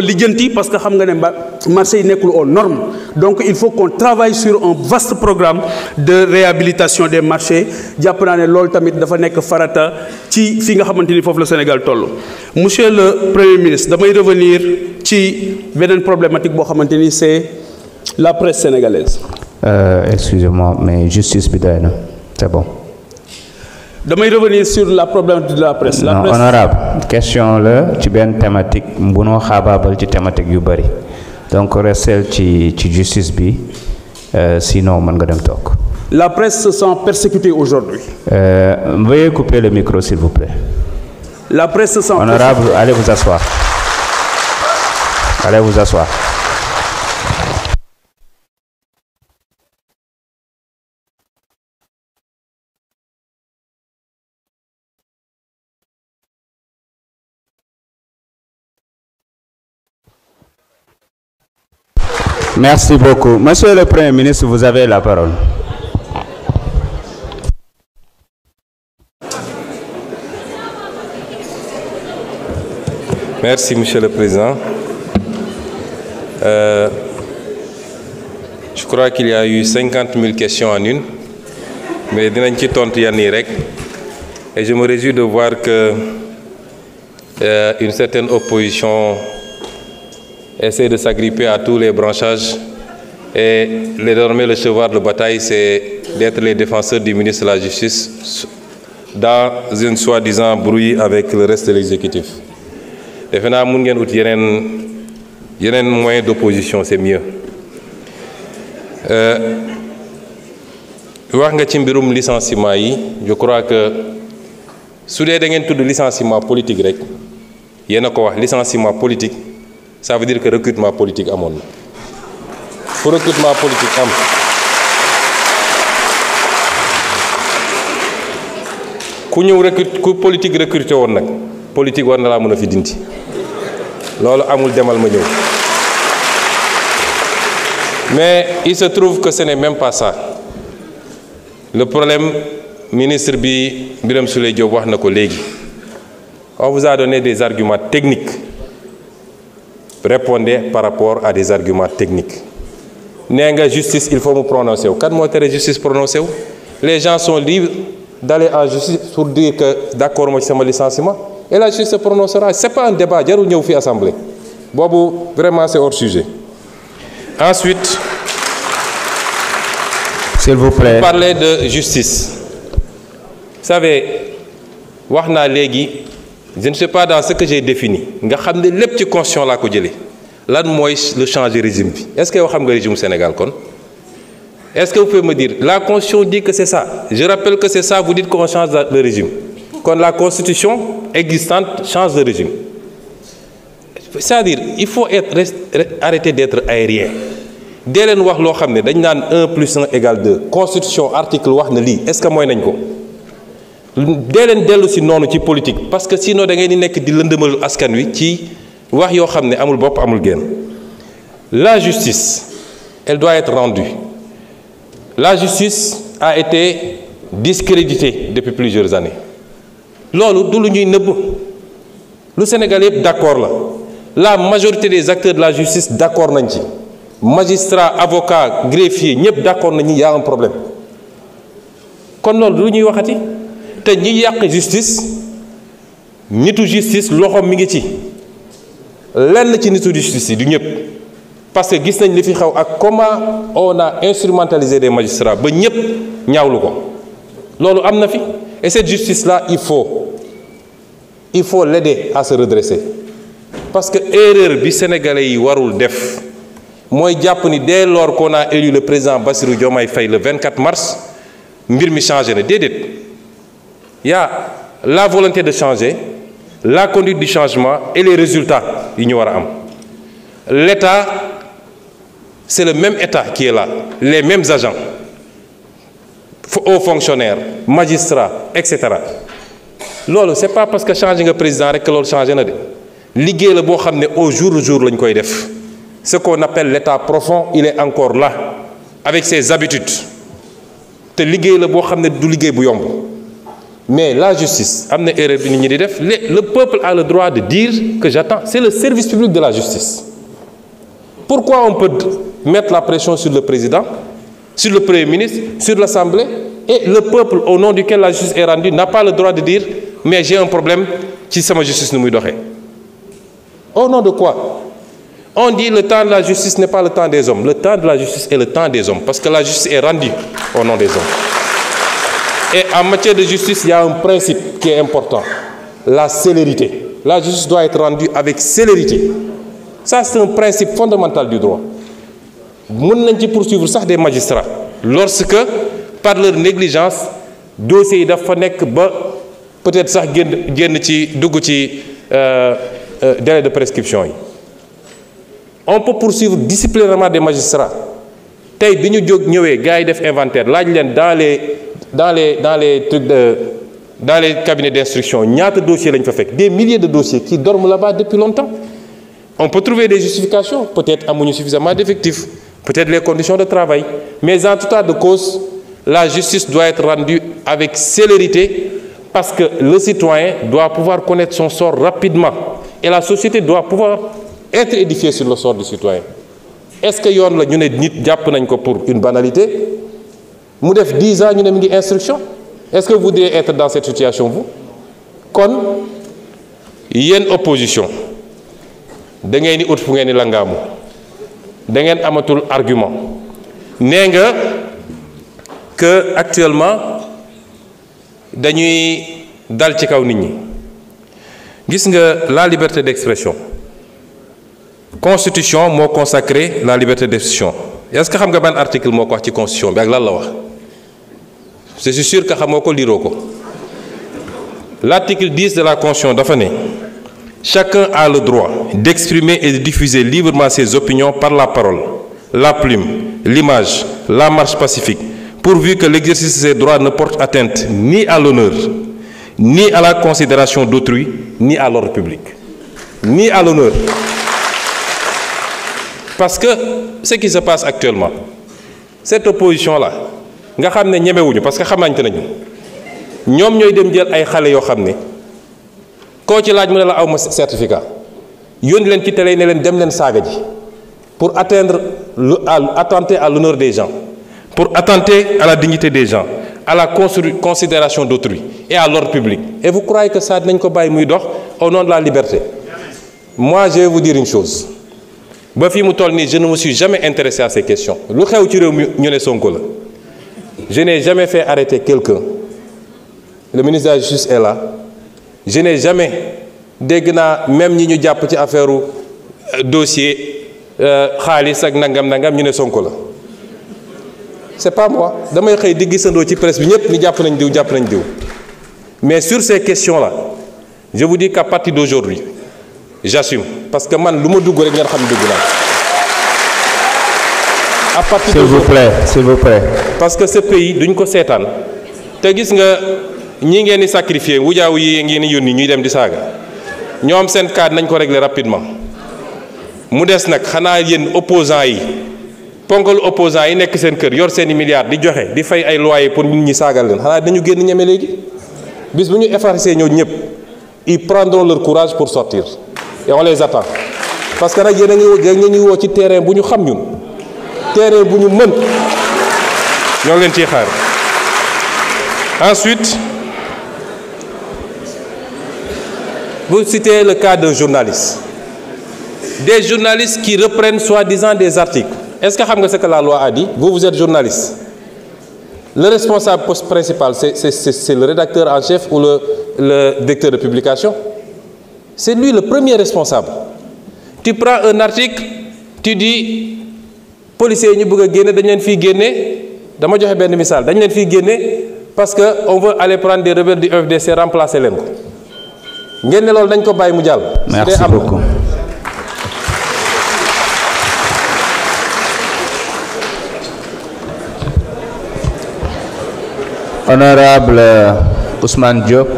lijjanti parce que xam nga ne marché yi nekkul aux normes donc il faut qu'on travaille sur un vaste programme de réhabilitation des marchés jàpp naa ne loolu tamit dafa nekk farata ci fi nga xamante ni foofu la Sénégal toll. Monsieur le Premier ministre damay revenir ci beneen problématique boo xamante ni c'est la presse sénégalaise. Excusez-moi mais justice bi doy na c'est bon. damay revenir sur la problématique de la presse. Non, honorable question la ci benn thématique bunoo xaabaabal ci thématique yu bëri donc restel ci justice bi sinon mën nga dem toog. La presse se sent persécutée aujourd'hui. Veuillez couper le micro s'il vous plaît. La presse se sent honorable allez vous asseoir. Allez vous asseoir. Merci beaucoup. Monsieur le Premier ministre, vous avez la parole. Merci, Monsieur le Président. Je crois qu'il y a eu 50 000 questions en une, mais dinañ ci tontu yenn yi rek. Et je me réjouis de voir que une certaine opposition essaie de s'agripper à tous les branchages et désormais le cheval de bataille c'est d'être les défenseurs du ministre de la Justice dans une soi-disant brouille avec le reste de l'exécutif. Defe naa mun ngeen ut yeneen moyen d'opposition c'est mieux. Wax nga ci mbirum licenciement yi je crois que su dee da ngeen tudd licenciement politique rek yéen a ko wax licenciement politique. Ça veut dire que recrutement politique amoon na fu recrutement politique am ku ñëw ku politique recruté woon nag politique war na laa mën a fi dinti loolu amul demal ma ñëw mais il se trouve que ce n'est même pas ça le problème ministre bi Birame Souleye Diop wax na ko léegi on vous a donné des arguments techniques. Répondez par rapport à des arguments techniques. Nee nga justice il faut mu prononcer wu kan moo tere justice prononcer wu les gens sont libres d'aller en justice pour dire que d'accord ma ci sama licenciement et la justice se prononcera c'est pas un débat jarul ñëw fi assemblée boobu vraiment c'est hors sujet. Ensuite s'il vous plaît, parler de justice. Vous savez wax naa léegi. Je ne sais pas dans ce que j'ai défini nga xam ne lépp ci constitution laa ko jëlee lan mooy le changer régime bi est-ce que yow xam nga régime Sénégal kon est-ce que vous pouvez me dire la constitution dit que c'est ça je rappelle que c'est ça vous dites qu'on change le régime kon la constitution existante change le régime c'est-à-dire il faut arrêter d'être aérien dee leen wax loo xam ne dañ naan 1 + 1 = 2 constitution article wax na lii est-ce que mooy nañ ko dee leen dellu si noonu ci politique parce que sinon da ngay di nekk di lëndëmal askan wi ci wax yoo xam ne amul bopp amul génn. La justice elle doit être rendue. La justice a été discréditée depuis plusieurs années loolu du lu ñuy nëbb lu Sénégal yëpp d'accord la majorité des acteurs de la justice d'accord nañ ci magistrats avocats greffiers ñëpp d'accord nañu y a un problème kon loolu du lu ñuy waxati. te ñi yàq justice nitu justice loxoom mi ngi ci lenn ci nitu justice yi du ñëpp parce que gis nañ li fi xew ak comment on a instrumentalisé des magistrats ba ñëpp ñaawlu ko loolu am na fi et cette justice là il faut l'aider à se redresser parce que erreur bi sénégalais yi warul def mooy jàpp ni dès lors qu'on a élu le président Bassirou Diomaye Faye le 24 mars mbir mi changé na déedéet. Il y a la volonté de changer, la conduite du changement et les résultats yi ñu war a am. L'État, c'est le même État qui est là, les mêmes agents, hauts fonctionnaires, magistrats, etc. Loolu c'est pas parce que changé nga président rek que loolu changé na de liggéey la boo xam ne au jour le jour lañ koy def ce qu'on appelle l'État profond il est encore là avec ses habitudes te liggéey la boo xam ne du liggéey bu yomb. mais la justice am na erreur bi nit ñi di def le peuple a le droit de dire que j'attends. C'est le service public de la justice. Pourquoi on peut mettre la pression sur le président, sur le Premier ministre, sur l'Assemblée, et le peuple au nom duquel la justice est rendue n'a pas le droit de dire mais j'ai un problème ci sama justice nu muy doxee. Au nom de quoi? On dit le temps de la justice n'est pas le temps des hommes. Le temps de la justice est le temps des hommes, parce que la justice est rendue au nom des hommes. Et en matière de justice, il y a un principe qui est important, la célérité. La justice doit être rendue avec célérité. Ça, c'est un principe fondamental du droit. Mën nañ ci poursuivre sax des magistrats lorsque par leur négligence dossiers yi dafa nekk ba peut-être sax génn ci dugg ci délai de prescription yi. On peut poursuivre disciplinairement des magistrats. Tey bi ñu jóg ñëwee gars yi def inventaire laaj leen dans les cabinets d'instruction ñaata dossiers lañ fa fekk, des milliers de dossiers qui dorment là-bas depuis longtemps. On peut trouver des justifications, peut-être amuñu suffisamment d'effectifs, peut-être les conditions de travail, mais en tout état de cause, la justice doit être rendue avec célérité parce que le citoyen doit pouvoir connaître son sort rapidement et la société doit pouvoir être édifiée sur le sort du citoyen. Est-ce que yoon la ñu ne nit jàpp nañ ko pour une banalité mu def 10 ans ñu ne mi ngi instruction? Est-ce que vous voudriez être dans cette situation vous? Kon yéen opposition da ngeen di ut fu ngeen di langaamu da ngeen amatul argument. Nee nga que actuellement dañuy dal ci kaw nit ñi. Gis nga la liberté d'expression. Constitution moo consacré la liberté d'expression. Est-ce que xam nga ban article moo ko wax ci constitution bi ak lan la wax? Je suis sûr que xamoo ko liiroo ko. L'article 10 de la constitution dafa ne chacun a le droit d'exprimer et de diffuser librement ses opinions par la parole, la plume, l'image, la marche pacifique, pourvu que l'exercice de ces droits ne porte atteinte ni à l'honneur, ni à la considération d'autrui, ni à l'ordre public. Ni à l'honneur. Parce que ce qui se passe actuellement, cette opposition-là, nga xam ne ñemewuñu parce que xamante nañu ñoom ñooy dem jël ay xale yoo xam ne koo ci laaj mu ne la aw ma certificat yónni leen ci télé ne leen dem leen saaga ji pour attenter à l'honneur des gens, pour attenter à la dignité des gens, à la considération d'autrui et à l'ordre public. Et vous croyez que ça dinañ ko bàyyi muy dox au nom de la liberté? Moi, je vais vous dire une chose. Ba fii mu toll nii je ne me suis jamais intéressé à ces questions. Lu xew ci réew mi ñu ne Sonko la. Je n'ai jamais fait arrêter quelqu'un. Le ministre de la Justice est là. Je n'ai jamais dégg naa même ñi ñu jàpp ci affaire dossier xaalis ak nangam ñu ne Sonko la. C'est pas moi. Damay xëy di gisandoo ci presse bi ñëpp ni jàpp nañ diw. Mais sur ces questions-là, je vous dis qu'à partir d'aujourd'hui, j'assume parce que man lu ma dugg rek ngeen xam dugg naa. À partir s'il vous plaît. Parce que ce pays duñ ko seetaan te gis nga ñi ngeen di sacrifier wujaaw yi ngeen di yónni ñuy dem di saaga ñoom seen cadre nañ ko régler rapidement. Mu des nag xanaa yéen opposants yi ponkal opposants yi nekk seen kër yor seeni milliards di joxe di fay ay loyer pour nit ñi saagal leen xanaa dañu génn ñeme léegi bis bu ñu effacer ñoo ñëpp ils prendront leur courage pour sortir et on les attend parce que nag yéen a ngi woo ci terrain bu ñu xam ñun. Terrain bu ñu mën ñoo leen ciy xaar. Ensuite, vous citez le cas d'un journaliste. Des journalistes qui reprennent soi-disant des articles. Est-ce que xam nga ce que la loi a dit? Vous êtes journaliste. Le responsable principal, c'est le rédacteur en chef ou le directeur de publication? C'est lui le premier responsable. Tu prends un article, tu dis policiers yi ñu bëgg a génne dañ leen fiy génne dama joxe benn misaal dañ leen fiy génne parce que on veut aller prendre des rebelles du FDC remplacer leen ko ngeen ne loolu dañ ko bàyyi mu jàll. Merci beaucoup. Honorable Ousmane Diop.